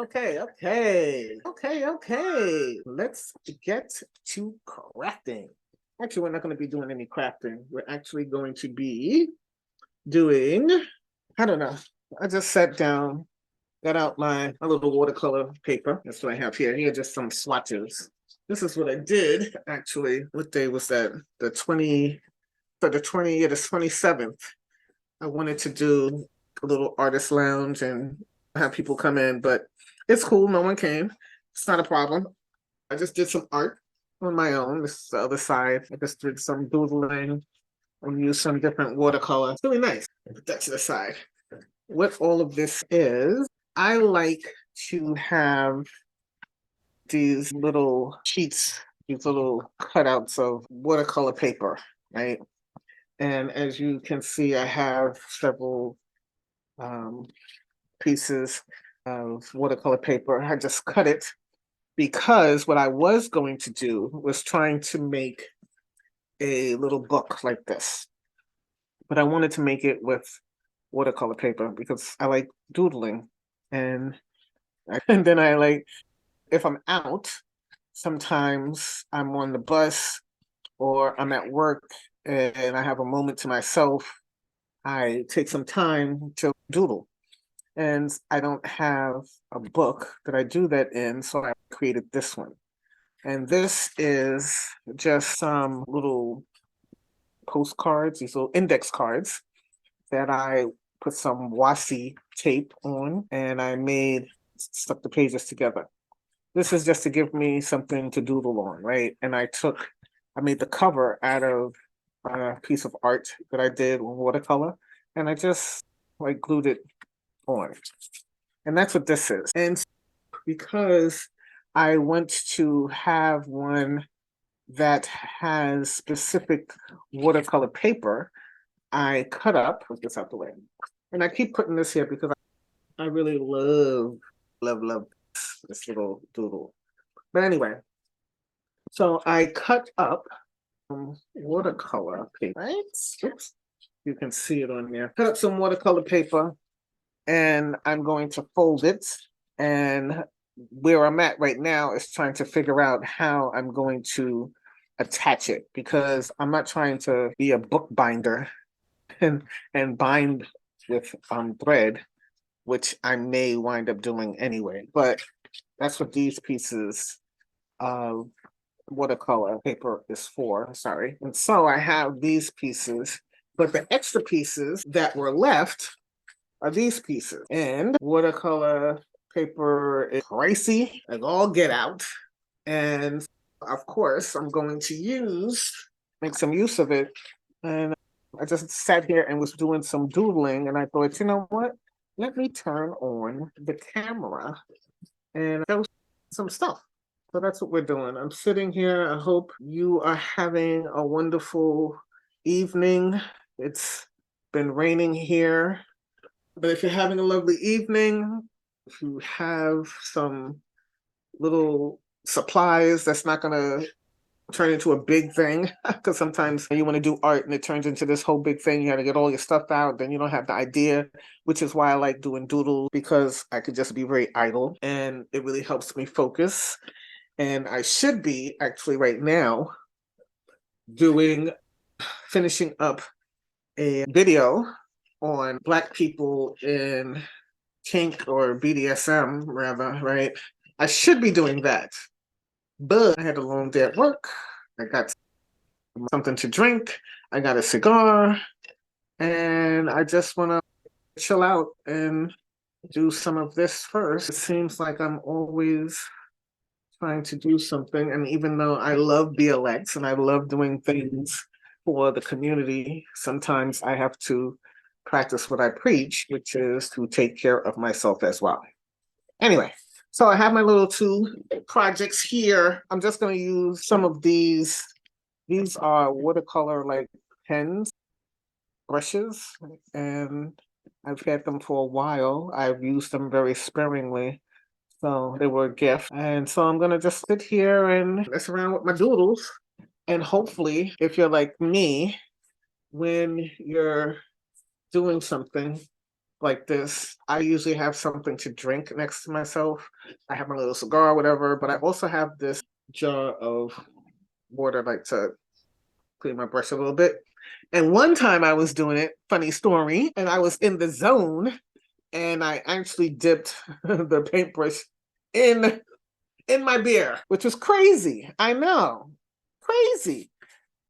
Okay. Let's get to crafting. Actually, we're not going to be doing any crafting. We're actually going to be doing, I don't know. I just sat down, got out my little watercolor paper. That's what I have here. Here are just some swatches. This is what I did actually. What day was that? The 20, for the 20, yeah, the 27th. I wanted to do a little artist lounge and have people come in, but it's cool. No one came. It's not a problem. I just did some art on my own. This is the other side. I just did some doodling and used some different watercolor. It's really nice. Put that to the side. What all of this is, I like to have these little sheets, these little cutouts of watercolor paper, right? And as you can see, I have several um, pieces of watercolor paper. I just cut it because what I was going to do was trying to make a little book like this, but I wanted to make it with watercolor paper because I like doodling, and and then I like, if I'm out, sometimes I'm on the bus or I'm at work and I have a moment to myself, I take some time to doodle. And I don't have a book that I do that in, so I created this one. And this is just some little postcards, these little index cards that I put some washi tape on and I stuck the pages together. This is just to give me something to doodle on, right? And I made the cover out of a piece of art that I did with watercolor, and I just like glued it on. And that's what this is. And because I want to have one that has specific watercolor paper, I cut up, put this out the way. And I keep putting this here because I really love this little doodle. But anyway, so I cut up watercolor paper, right? Oops, you can see it on there. Cut up some watercolor paper and I'm going to fold it. And where I'm at right now is trying to figure out how I'm going to attach it because I'm not trying to be a book binder and bind with thread, which I may wind up doing anyway. But that's what these pieces of watercolor paper is for, sorry. And so I have these pieces, but the extra pieces that were left are these pieces. And watercolor paper is pricey, like all get out. And of course, I'm going to make some use of it. And I just sat here and was doing some doodling, and I thought, you know what? Let me turn on the camera and show some stuff. So that's what we're doing. I'm sitting here. I hope you are having a wonderful evening. It's been raining here, but if you're having a lovely evening, if you have some little supplies that's not going to turn into a big thing, because sometimes you want to do art and it turns into this whole big thing. You got to get all your stuff out, then you don't have the idea, which is why I like doing doodles, because I could just be very idle and it really helps me focus. And I should be actually right now finishing up a video on Black people in kink or BDSM, rather, right? I should be doing that, but I had a long day at work. I got something to drink. I got a cigar, and I just want to chill out and do some of this first. It seems like I'm always trying to do something, and even though I love BLX and I love doing things for the community, sometimes I have to practice what I preach, which is to take care of myself as well. Anyway, so I have my little two projects here. I'm just going to use some of these. These are watercolor like pens, brushes, and I've had them for a while. I've used them very sparingly, so they were a gift. And so I'm going to just sit here and mess around with my doodles. And hopefully, if you're like me, when you're doing something, like this, I usually have something to drink next to myself. I have my little cigar or whatever, but I also have this jar of water like to clean my brush a little bit. And one time I was doing it, funny story, and I was in the zone and I actually dipped the paintbrush in in my beer, which was crazy. I know. Crazy.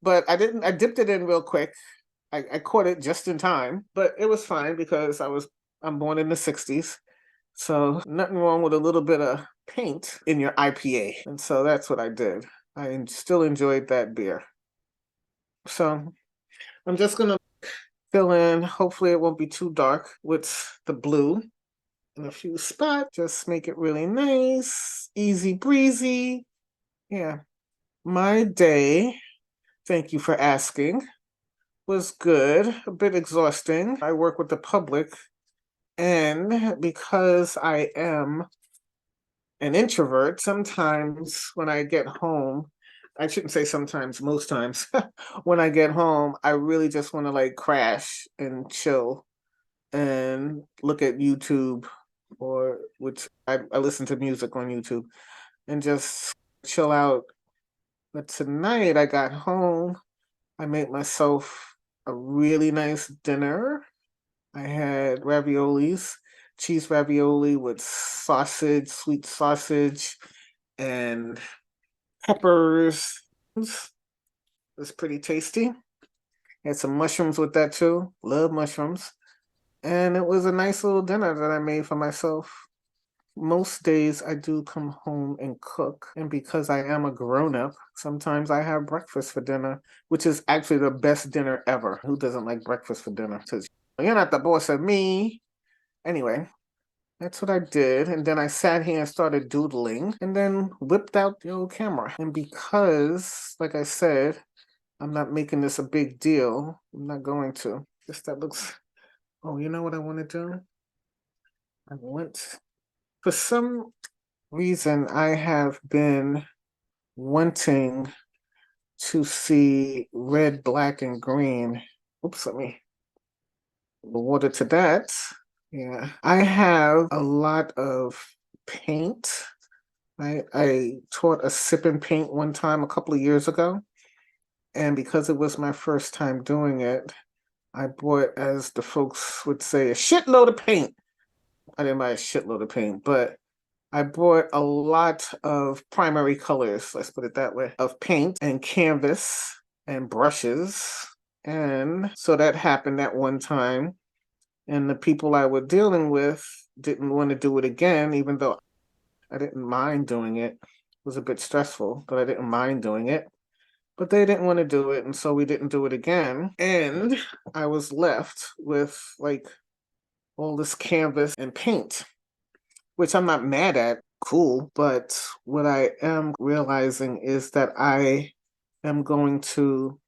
But I dipped it in real quick. I caught it just in time, but it was fine because I'm born in the 60s. So nothing wrong with a little bit of paint in your IPA. And so that's what I did. I still enjoyed that beer. So I'm just gonna fill in. Hopefully it won't be too dark with the blue in a few spots. Just make it really nice, easy breezy. Yeah. My day, thank you for asking, was good, a bit exhausting. I work with the public, and because I am an introvert, sometimes when I get home, I shouldn't say sometimes, most times, when I get home, I really just want to like crash and chill and look at YouTube or which I listen to music on YouTube and just chill out. But tonight I got home, I made myself a really nice dinner. I had raviolis, cheese ravioli with sausage, sweet sausage, and peppers. It was pretty tasty. Had some mushrooms with that too. Love mushrooms. And it was a nice little dinner that I made for myself. Most days I do come home and cook. And because I am a grown up, sometimes I have breakfast for dinner, which is actually the best dinner ever. Who doesn't like breakfast for dinner? Because you're not the boss of me. Anyway, that's what I did. And then I sat here and started doodling and then whipped out the old camera. And because, like I said, I'm not making this a big deal, I'm not going to. Just that looks, oh, you know what I want to do? I want, for some reason, I have been wanting to see red, black, and green. Oops, let me water to that. Yeah, I have a lot of paint. I taught a sip and paint one time a couple of years ago. And because it was my first time doing it, I bought, as the folks would say, a shitload of paint. I didn't buy a shitload of paint, but I bought a lot of primary colors, let's put it that way, of paint and canvas and brushes. And so that happened at one time. And the people I was dealing with didn't want to do it again, even though I didn't mind doing it. It was a bit stressful, but I didn't mind doing it. But they didn't want to do it, and so we didn't do it again. And I was left with like all this canvas and paint, which I'm not mad at, cool. But what I am realizing is that I am going to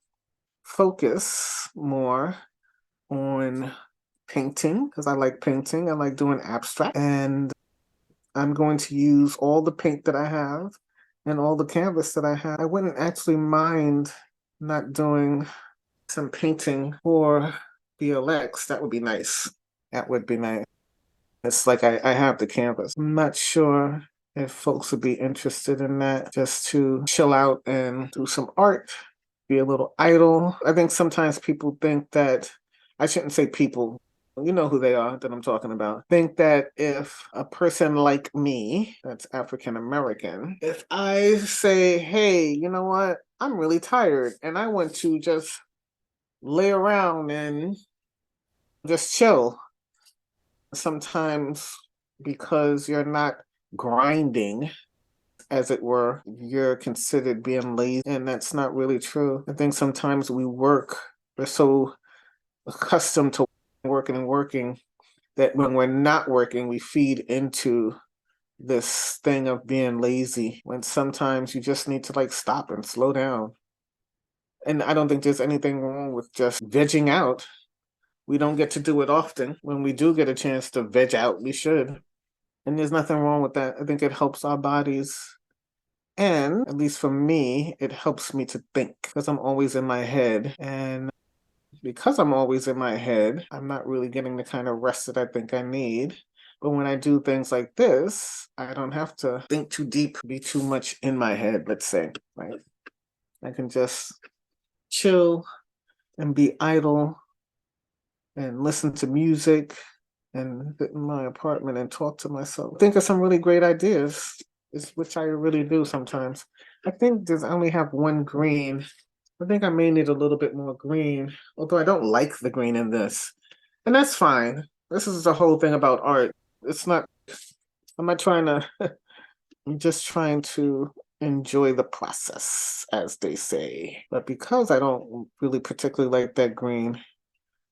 focus more on painting because I like painting. I like doing abstract. And I'm going to use all the paint that I have and all the canvas that I have. I wouldn't actually mind not doing some painting for BLX. That would be nice. That would be nice. It's like I have the canvas. I'm not sure if folks would be interested in that, just to chill out and do some art, be a little idle. I think sometimes people think that, I shouldn't say people, you know who they are that I'm talking about, think that if a person like me, that's African American, if I say, hey, you know what, I'm really tired and I want to just lay around and just chill. Sometimes because you're not grinding, as it were, you're considered being lazy, and that's not really true. I think sometimes we're so accustomed to working and working that when we're not working, we feed into this thing of being lazy when sometimes you just need to like stop and slow down. And I don't think there's anything wrong with just vegging out. We don't get to do it often. When we do get a chance to veg out, we should. And there's nothing wrong with that. I think it helps our bodies. And at least for me, it helps me to think because I'm always in my head. And because I'm always in my head, I'm not really getting the kind of rest that I think I need. But when I do things like this, I don't have to think too deep, be too much in my head, let's say, right? I can just chill and be idle and listen to music and sit in my apartment and talk to myself. Think of some really great ideas, which I really do sometimes. I think I only have one green. I think I may need a little bit more green, although I don't like the green in this. And that's fine. This is the whole thing about art. It's not, I'm not trying to, I'm just trying to enjoy the process, as they say. But because I don't really particularly like that green,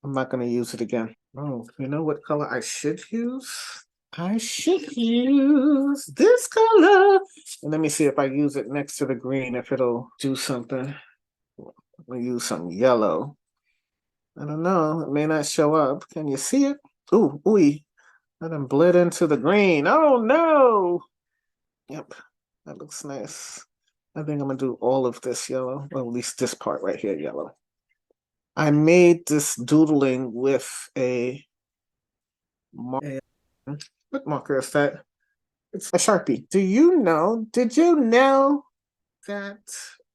I'm not going to use it again. Oh, you know what color I should use? I should use this color. And let me see if I use it next to the green, if it'll do something. We'll use some yellow. I don't know. It may not show up. Can you see it? Ooh, ooh. I done bled into the green. Oh no. Yep. That looks nice. I think I'm gonna do all of this yellow, or at least this part right here yellow. I made this doodling with a marker. What marker is that? It's a Sharpie. Did you know that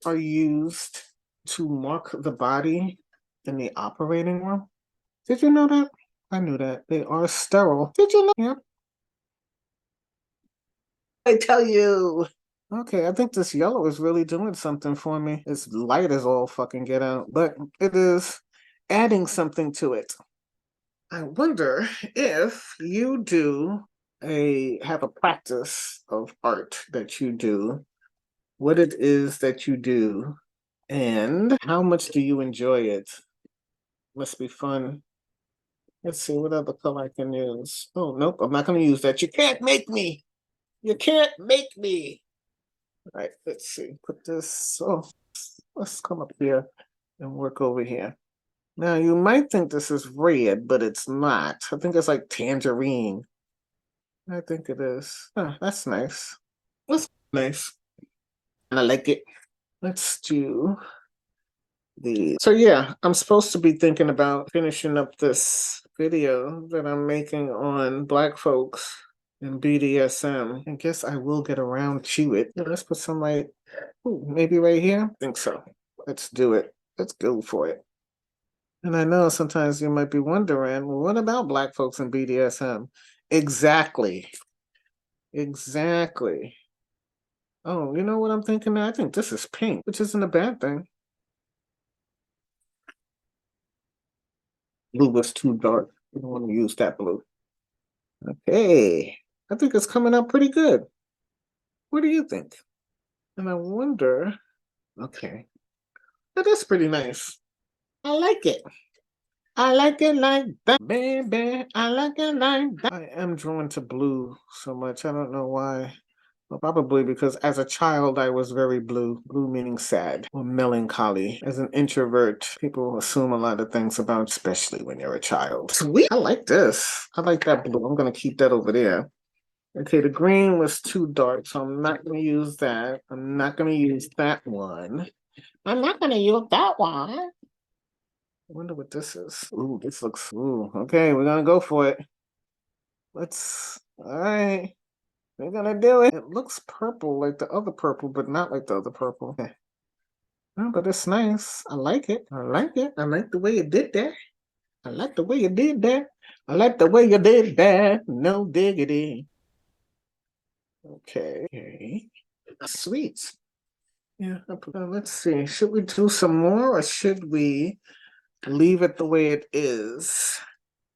are used to mark the body in the operating room? Did you know that? I knew that. They are sterile. Did you know? Yep. I tell you. Okay, I think this yellow is really doing something for me. It's light as all fucking get out, but it is adding something to it. I wonder if you have a practice of art that you do, what it is that you do, and how much do you enjoy it? Must be fun. Let's see what other color I can use. Oh, nope, I'm not going to use that. You can't make me. You can't make me. All right, let's see. Put this. Oh, let's come up here and work over here. Now, you might think this is red, but it's not. I think it's like tangerine. I think it is. Oh, that's nice. That's nice. And I like it. Let's do so yeah, I'm supposed to be thinking about finishing up this video that I'm making on Black folks and BDSM. I guess I will get around to it. Let's put some like, ooh, maybe right here. I think so. Let's do it. Let's go for it. And I know sometimes you might be wondering, well, what about Black folks and BDSM? Exactly. Exactly. Oh, you know what I'm thinking now? I think this is pink, which isn't a bad thing. Blue was too dark. We don't want to use that blue. Okay. I think it's coming out pretty good. What do you think? And I wonder, okay. That is pretty nice. I like it. I like it like that, baby. I like it like that. I am drawn to blue so much. I don't know why. Well, probably because as a child, I was very blue. Blue meaning sad or melancholy. As an introvert, people assume a lot of things about, especially when you're a child. Sweet. I like this. I like that blue. I'm going to keep that over there. Okay, the green was too dark, so I'm not going to use that. I'm not going to use that one. I'm not going to use that one. I wonder what this is. Ooh, this looks, ooh, okay, we're going to go for it. All right. We're gonna do it. It looks purple like the other purple, but not like the other purple. Okay. No, but it's nice. I like it. I like it. I like the way you did that. I like the way you did that. I like the way you did that. No diggity. Okay. Okay. Sweet. Yeah. Let's see. Should we do some more or should we leave it the way it is?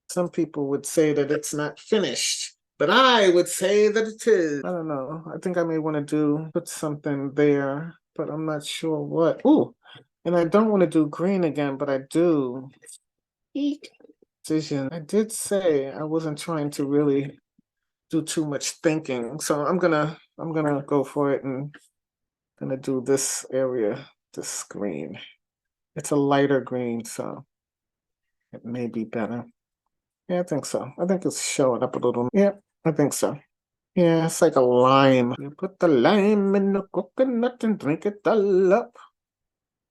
Some people would say that it's not finished, but I would say that it is. I don't know. I think I may want to put something there, but I'm not sure what. Ooh, and I don't want to do green again, but I do. Eek. Decision. I did say I wasn't trying to really do too much thinking, so I'm gonna go for it and gonna do this area, this green. It's a lighter green, so it may be better. Yeah, I think so. I think it's showing up a little. Yeah, I think so. Yeah, it's like a lime. You put the lime in the coconut and drink it all up.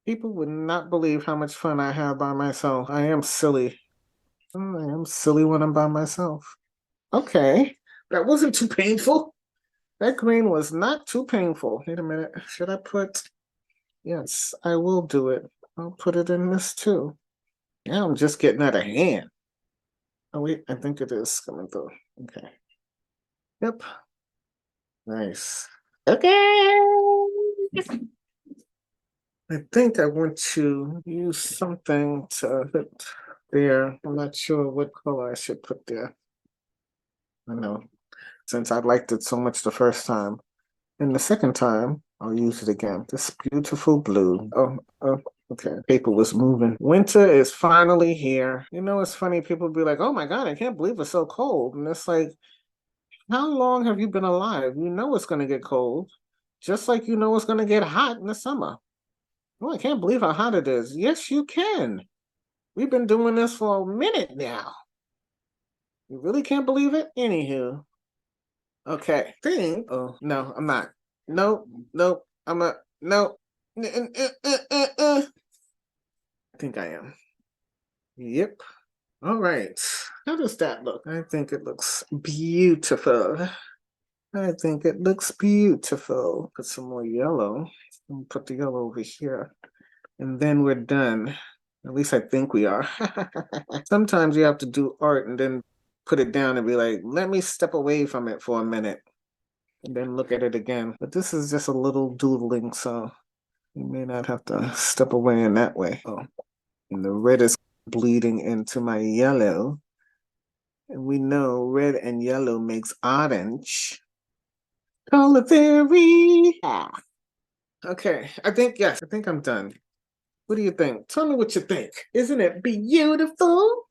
People would not believe how much fun I have by myself. I am silly. I am silly when I'm by myself. Okay, that wasn't too painful. That green was not too painful. Wait a minute. Should I put? Yes, I will do it. I'll put it in this too. Yeah, I'm just getting out of hand. Oh wait, I think it is coming through. Okay. Yep. Nice. Okay. I think I want to use something to put there. I'm not sure what color I should put there. I know, since I liked it so much the first time. And the second time, I'll use it again. This beautiful blue. Oh, okay. Paper was moving. Winter is finally here. You know, it's funny. People be like, oh my God, I can't believe it's so cold. And it's like, how long have you been alive? You know it's going to get cold, just like you know it's going to get hot in the summer. Oh, I can't believe how hot it is. Yes, you can. We've been doing this for a minute now. You really can't believe it? Anywho. Okay. Thing. Oh, no, I'm not. Nope. Nope. I'm not. Nope. I think I am. Yep. All right. How does that look? I think it looks beautiful. I think it looks beautiful. Put some more yellow. Put the yellow over here. And then we're done. At least I think we are. Sometimes you have to do art and then put it down and be like, let me step away from it for a minute and then look at it again. But this is just a little doodling, so you may not have to step away in that way. Oh, and the red is bleeding into my yellow. And we know red and yellow makes orange. Color theory. Ah. Okay, yes, I think I'm done. What do you think? Tell me what you think. Isn't it beautiful?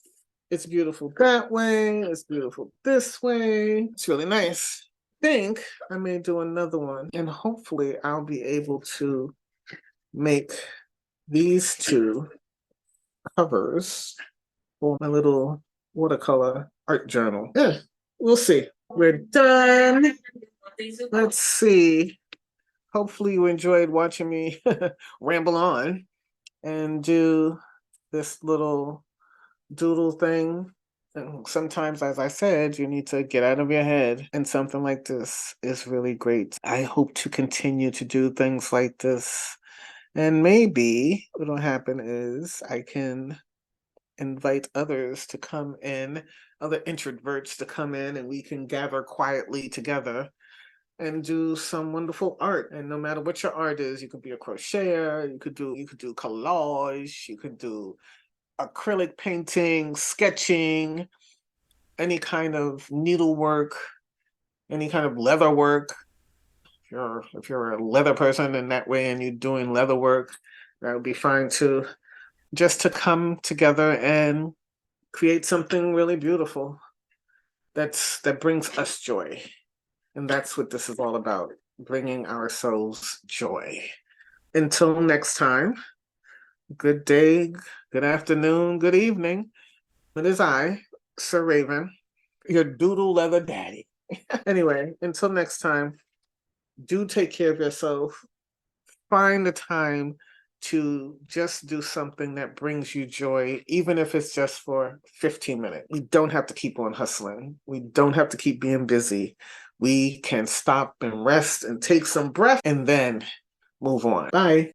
It's beautiful that way. It's beautiful this way. It's really nice. I think I may do another one, and hopefully I'll be able to make these two covers for my little watercolor art journal. Yeah, we'll see. We're done. Let's see. Hopefully you enjoyed watching me ramble on and do this little doodle thing. And sometimes, as I said, you need to get out of your head, and something like this is really great. I hope to continue to do things like this. And maybe what'll happen is I can invite others to come in, other introverts to come in, and we can gather quietly together and do some wonderful art. And no matter what your art is, you could be a crocheter, you could do collage, you could do acrylic painting, sketching, any kind of needlework, any kind of leather work. If you're a leather person in that way and you're doing leather work, that would be fine too. Just to come together and create something really beautiful that brings us joy. And that's what this is all about, bringing ourselves joy. Until next time, good day, good afternoon, good evening. It is I, Sir Raven, your doodle leather daddy. Anyway, until next time, do take care of yourself. Find the time to just do something that brings you joy, even if it's just for 15 minutes. We don't have to keep on hustling. We don't have to keep being busy. We can stop and rest and take some breath and then move on. Bye.